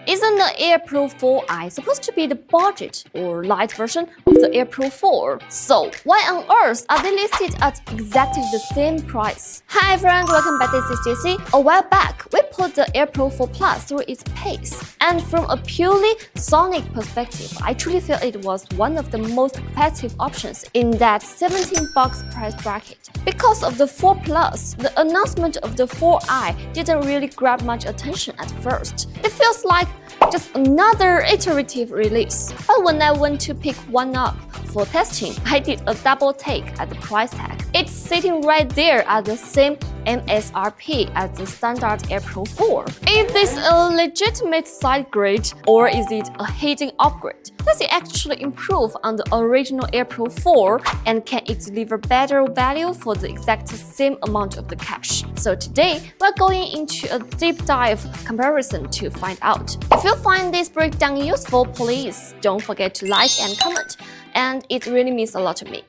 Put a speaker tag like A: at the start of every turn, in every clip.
A: Isn't the Air Pro 4i supposed to be the budget or light version of the Air Pro 4? So why on earth are they listed at exactly the same price? Hi everyone, welcome back. This is Jessie. A while back, we put the Air Pro 4 Plus through its pace, and from a purely sonic perspective, I truly feel it was one of the most competitive options in that $17 price bracket. Because of the 4 Plus, the announcement of the 4i didn't really grab much attention at first. It feels like just another iterative release. But when I went to pick one up for testing, I did a double take at the price tag. It's sitting right there at the same MSRP as the standard Air Pro 4. Is this a legitimate side grade or is it a hidden upgrade? Does it actually improve on the original Air Pro 4 and can it deliver better value for the exact same amount of the cash? So today, we're going into a deep dive comparison to find out. If you find this breakdown useful, please don't forget to like and comment, and it really means a lot to me.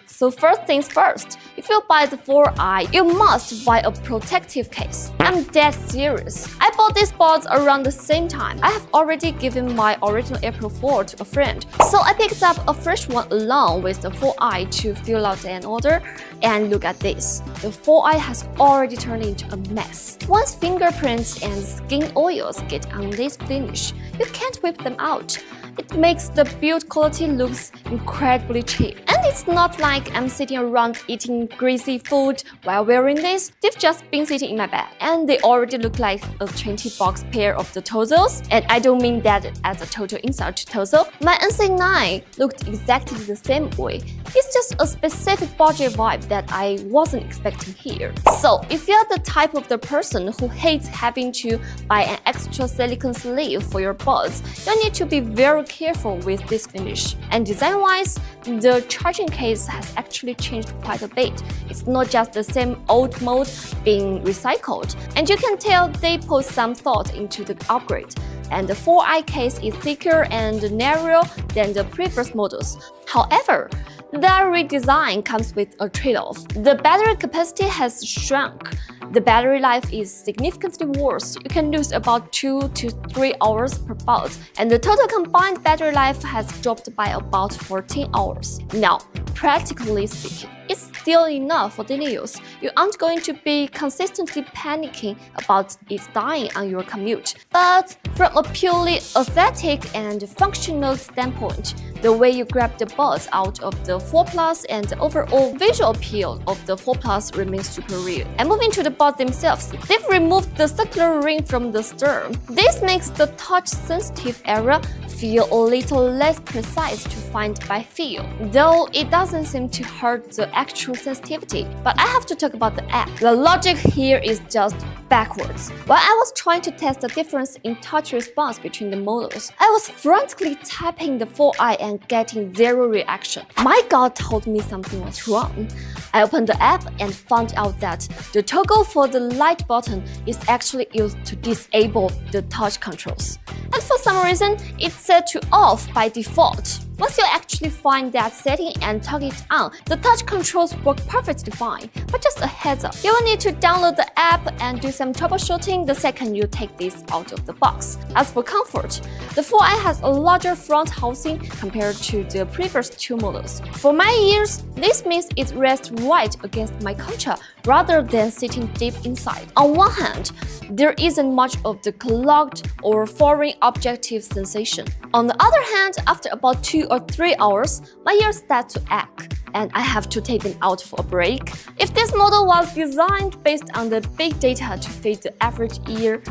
A: So first things first, if you buy the 4i, you must buy a protective case. I'm dead serious. I bought these buds around the same time. I have already given my original Air Pro 4 to a friend, so I picked up a fresh one along with the 4i to fill out an order. And look at this. The 4i has already turned into a mess. Once fingerprints and skin oils get on this finish, you can't whip them out. It makes the build quality looks incredibly cheap. And it's not like I'm sitting around eating greasy food while wearing this. They've just been sitting in my bag. And they already look like a $20 pair of the Tozos. And I don't mean that as a total insult to Tozo. My NC9 looked exactly the same way. It's just a specific budget vibe that I wasn't expecting here. So if you're the type of the person who hates having to buy an extra silicone sleeve for your buds, you need to be very careful with this finish. And design-wise, the charging case has actually changed quite a bit. It's not just the same old mold being recycled, and you can tell they put some thought into the upgrade. And the 4i case is thicker and narrower than the previous models. However, that redesign comes with a trade-off. The battery capacity has shrunk. The battery life is significantly worse. You can lose about 2 to 3 hours per bud, and the total combined battery life has dropped by about 14 hours. Now, practically speaking, it's still enough for daily use. You aren't going to be consistently panicking about it dying on your commute. But from a purely aesthetic and functional standpoint, the way you grab the buds out of the 4 Plus and the overall visual appeal of the 4 Plus remains superior. And moving to the buds themselves, they've removed the circular ring from the stern. This makes the touch-sensitive area feel a little less precise to find by feel, though it doesn't seem to hurt the actual sensitivity. But I have to talk about the app. The logic here is just backwards. While I was trying to test the difference in touch response between the models, I was frantically tapping the 4i and getting zero reaction. My gut told me something was wrong. I opened the app and found out that the toggle for the light button is actually used to disable the touch controls. And for some reason, it's set to off by default. Once you actually find that setting and turn it on, the touch controls work perfectly fine. But just a heads up, you will need to download the app and do some troubleshooting the second you take this out of the box. As for comfort, the 4i has a larger front housing compared to the previous two models. For my ears, this means it rests right against my concha rather than sitting deep inside. On one hand, there isn't much of the clogged or foreign objective sensation. On the other hand, after about 2 or 3 hours, my ears start to ache, and I have to take them out for a break. If this model was designed based on the big data to fit the average ear,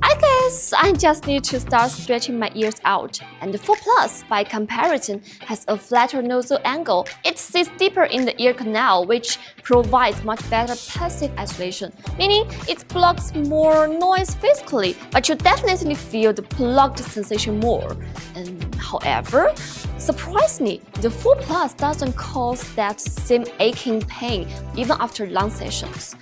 A: I guess I just need to start stretching my ears out. And the 4 Plus, by comparison, has a flatter nozzle angle. It sits deeper in the ear canal, which provides much better passive isolation, meaning it blocks more noise physically, but you definitely feel the plugged sensation more. And however, surprisingly, the 4 Plus doesn't cause that same aching pain even after long sessions.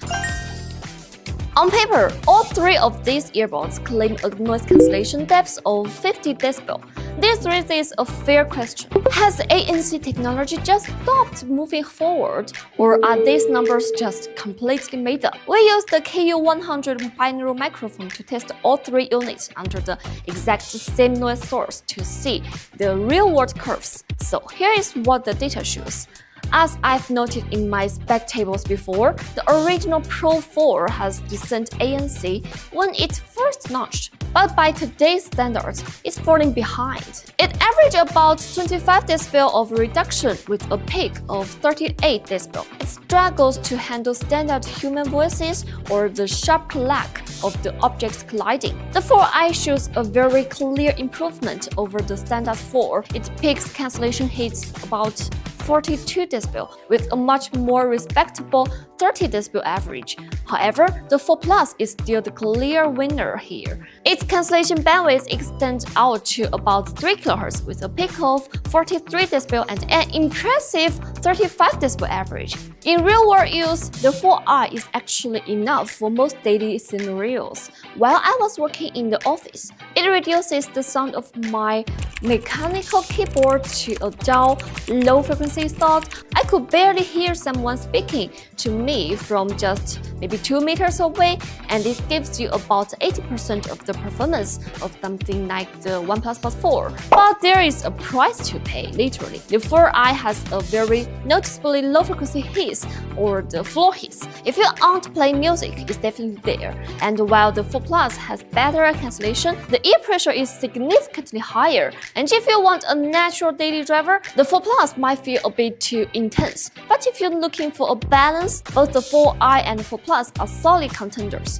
A: On paper, all three of these earbuds claim a noise cancellation depth of 50 dB. This raises a fair question. Has ANC technology just stopped moving forward, or are these numbers just completely made up? We used the KU100 binaural microphone to test all three units under the exact same noise source to see the real-world curves. So here is what the data shows. As I've noted in my spec tables before, the original Pro 4 has decent ANC when it first launched, but by today's standards, it's falling behind. It averaged about 25 dB of reduction with a peak of 38 dB. It struggles to handle standard human voices or the sharp clack of the objects colliding. The 4i shows a very clear improvement over the standard 4. Its peak cancellation hits about 42 dB with a much more respectable 30 dB average. However, the 4 Plus is still the clear winner here. Its cancellation bandwidth extends out to about 3 kHz with a peak of 43 dB and an impressive 35 dB average. In real-world use, the 4i is actually enough for most daily scenarios. While I was working in the office, it reduces the sound of my mechanical keyboard to a dull, low-frequency thud. I could barely hear someone speaking to me from just maybe 2 meters away, and it gives you about 80% of the performance of something like the OnePlus 4. But there is a price to pay, literally. The 4i has a very noticeably low-frequency hiss, or the floor hiss. If you aren't playing music, it's definitely there. And while the 4 Plus has better cancellation, the ear pressure is significantly higher. And if you want a natural daily driver, the 4 Plus might feel a bit too intense. But if you're looking for a balance, both the 4i and the 4 Plus are solid contenders.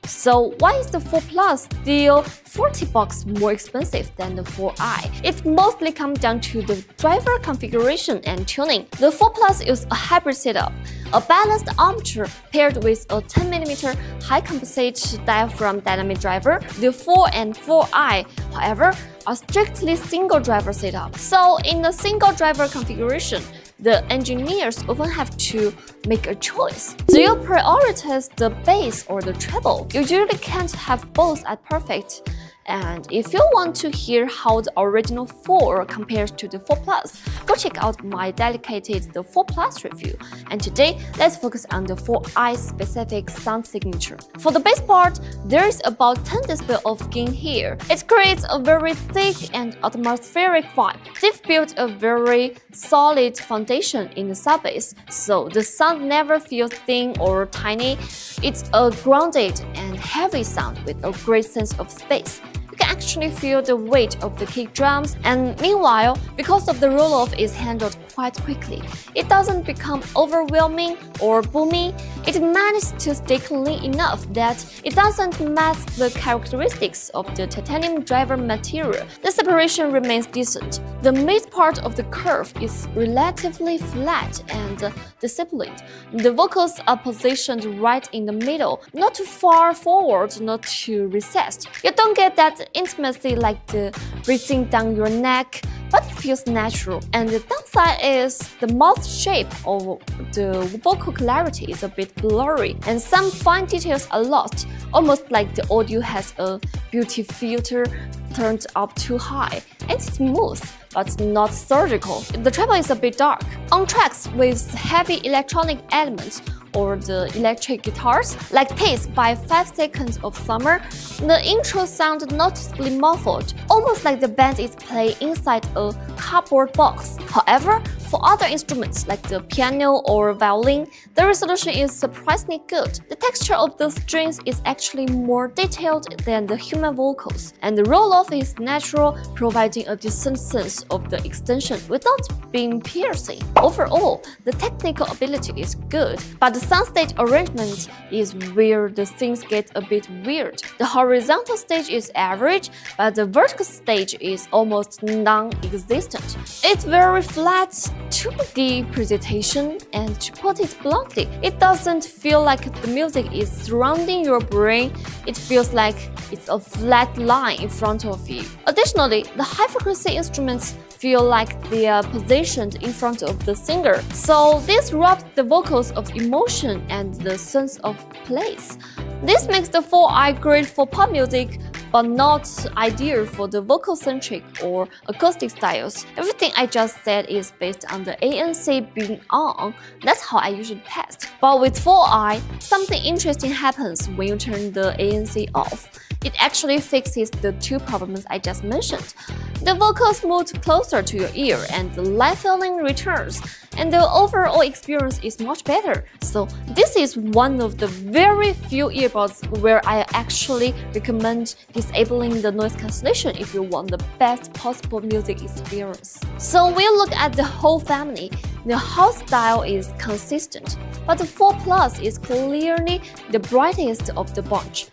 A: So why is the 4 Plus still $40 more expensive than the 4i? It mostly comes down to the driver configuration and tuning. The 4 Plus uses a hybrid setup, a balanced armature paired with a 10mm high composite diaphragm dynamic driver. The 4 and 4i, however, are strictly single driver setup. So in a single driver configuration, the engineers often have to make a choice. Do you prioritize the bass or the treble? You usually can't have both at perfect. And if you want to hear how the original 4 compares to the 4 Plus, go check out my dedicated the 4 Plus review. And today, let's focus on the 4i specific sound signature. For the bass part, there is about 10 dB of gain here. It creates a very thick and atmospheric vibe. They've built a very solid foundation in the sub bass, so the sound never feels thin or tiny. It's a grounded and heavy sound with a great sense of space. You can actually feel the weight of the kick drums, and meanwhile, because of the roll-off is handled quite quickly, it doesn't become overwhelming or boomy. It manages to stay clean enough that it doesn't mask the characteristics of the titanium driver material. The separation remains decent. The mid part of the curve is relatively flat and disciplined. The vocals are positioned right in the middle, not too far forward, not too recessed. You don't get that intimacy like the breathing down your neck, but it feels natural. And the downside is the mouth shape of the vocal clarity is a bit blurry, and some fine details are lost, almost like the audio has a beauty filter turned up too high. And it's smooth, but not surgical. The treble is a bit dark. On tracks with heavy electronic elements or the electric guitars, like Taste by 5 Seconds of Summer, the intro sounds noticeably muffled, almost like the band is playing inside a cardboard box. However, for other instruments like the piano or violin, the resolution is surprisingly good. The texture of the strings is actually more detailed than the human vocals, and the roll-off is natural, providing a decent sense of the extension without being piercing. Overall, the technical ability is good, but the soundstage arrangement is where the things get a bit weird. The horizontal stage is average, but the vertical stage is almost non-existent. It's very flat, 2D presentation, and to put it bluntly, it doesn't feel like the music is surrounding your brain, it feels like it's a flat line in front of you. Additionally, the high-frequency instruments feel like they are positioned in front of the singer, so this robs the vocals of emotion and the sense of place. This makes the 4i great for pop music, but not ideal for the vocal-centric or acoustic styles. Everything I just said is based on the ANC being on. That's how I usually test. But with 4i, something interesting happens when you turn the ANC off. It actually fixes the two problems I just mentioned. The vocals move closer to your ear and the live feeling returns, and the overall experience is much better. So this is one of the very few earbuds where I actually recommend disabling the noise cancellation if you want the best possible music experience. So we look at the whole family. The house style is consistent, but the 4 Plus is clearly the brightest of the bunch.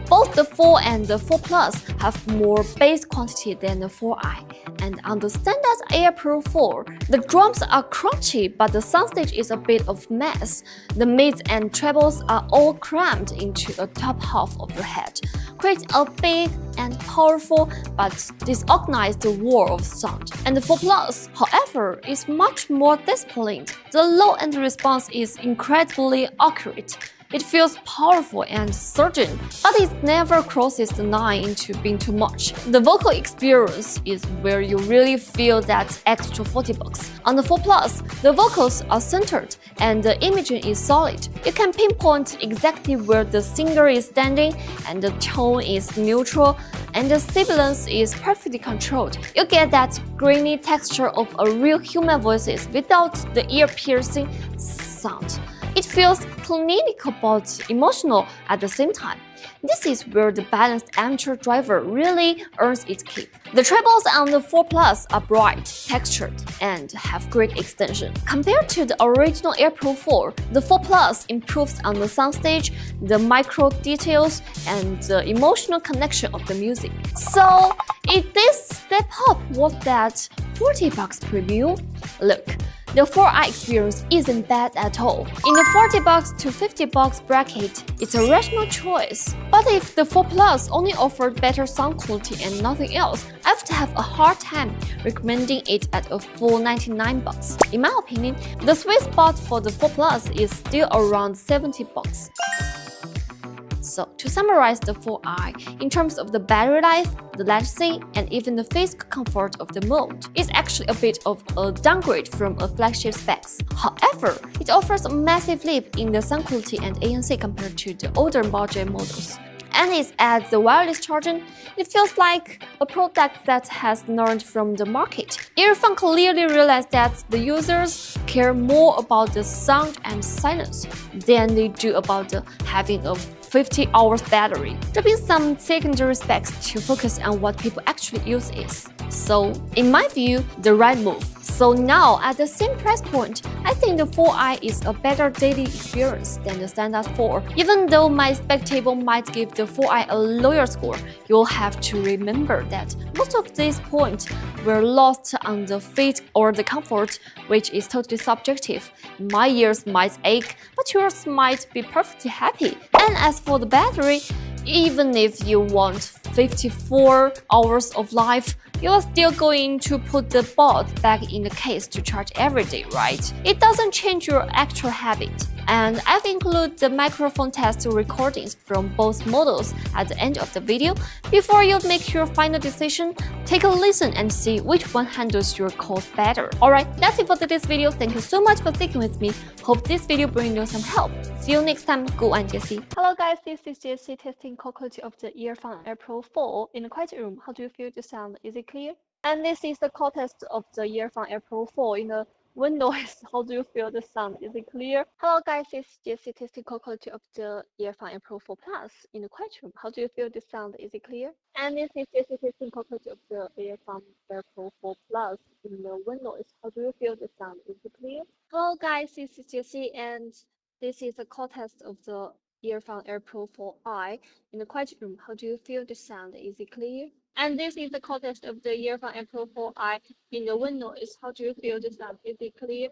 A: Both the 4 and the 4 Plus have more bass quantity than the 4i, and on the standard Air Pro 4, the drums are crunchy but the soundstage is a bit of mess. The mids and trebles are all crammed into the top half of your head, create a big and powerful but disorganized wall of sound. And the 4 Plus, however, is much more disciplined. The low-end response is incredibly accurate. It feels powerful and certain, but it never crosses the line into being too much. The vocal experience is where you really feel that extra $40. On the 4 Plus, the vocals are centered and the imaging is solid. You can pinpoint exactly where the singer is standing, and the tone is neutral, and the sibilance is perfectly controlled. You get that grainy texture of a real human voice without the ear-piercing sound. It feels clinical but emotional at the same time. This is where the balanced amateur driver really earns its keep. The trebles on the 4 Plus are bright, textured, and have great extension. Compared to the original Air Pro 4, the 4 Plus improves on the soundstage, the micro details, and the emotional connection of the music. So, if this step up was that $40 preview, look, the 4i experience isn't bad at all. In the $40 to $50 bracket, it's a rational choice. But if the 4 Plus only offered better sound quality and nothing else, I would have a hard time recommending it at a full $99. In my opinion, the sweet spot for the 4 Plus is still around $70. So, to summarize the 4i, in terms of the battery life, the latency, and even the physical comfort of the mode, it's actually a bit of a downgrade from a flagship specs. However, it offers a massive leap in the sound quality and ANC compared to the older budget models. And it adds the wireless charging. It feels like a product that has learned from the market. Earfun clearly realized that the users care more about the sound and silence than they do about having a 50 hours battery, dropping some secondary specs to focus on what people actually use is. So, in my view, the right move. So now, at the same price point, I think the 4i is a better daily experience than the standard 4. Even though my spec table might give the 4i a lower score, you'll have to remember that most of these points were lost on the fit or the comfort, which is totally subjective. My ears might ache, but yours might be perfectly happy. And as for the battery, even if you want 54 hours of life, you're still going to put the bud back in the case to charge every day, right? It doesn't change your actual habit. And I've included the microphone test recordings from both models at the end of the video. Before you make your final decision, take a listen and see which one handles your calls better. Alright, that's it for today's video. Thank you so much for sticking with me. Hope this video brings you some help. See you next time. Go on, Jessie.
B: Hello guys, this is Jessie testing call quality of the Earfun Air Pro 4 in a quiet room. How do you feel the sound? Is it clear? And this is the call test of the Earfun Air Pro 4 in the Windows. How do you feel the sound? Is it clear? Hello guys, this is Jessie testing call quality of the Earfun Air Pro 4 Plus in the quiet room. How do you feel the sound? Is it clear? And this is Jessie testing call quality of the Earfun Air Pro 4 Plus in the Windows. How do you feel the sound? Is it clear? Hello guys, this is Jessie and this is a call test of the Earfun Air Pro 4i in the quiet room. How do you feel the sound? Is it clear? And this is the contest of the Earfun Air Pro 4i in the wind noise. How do you feel the sound? Is it clear?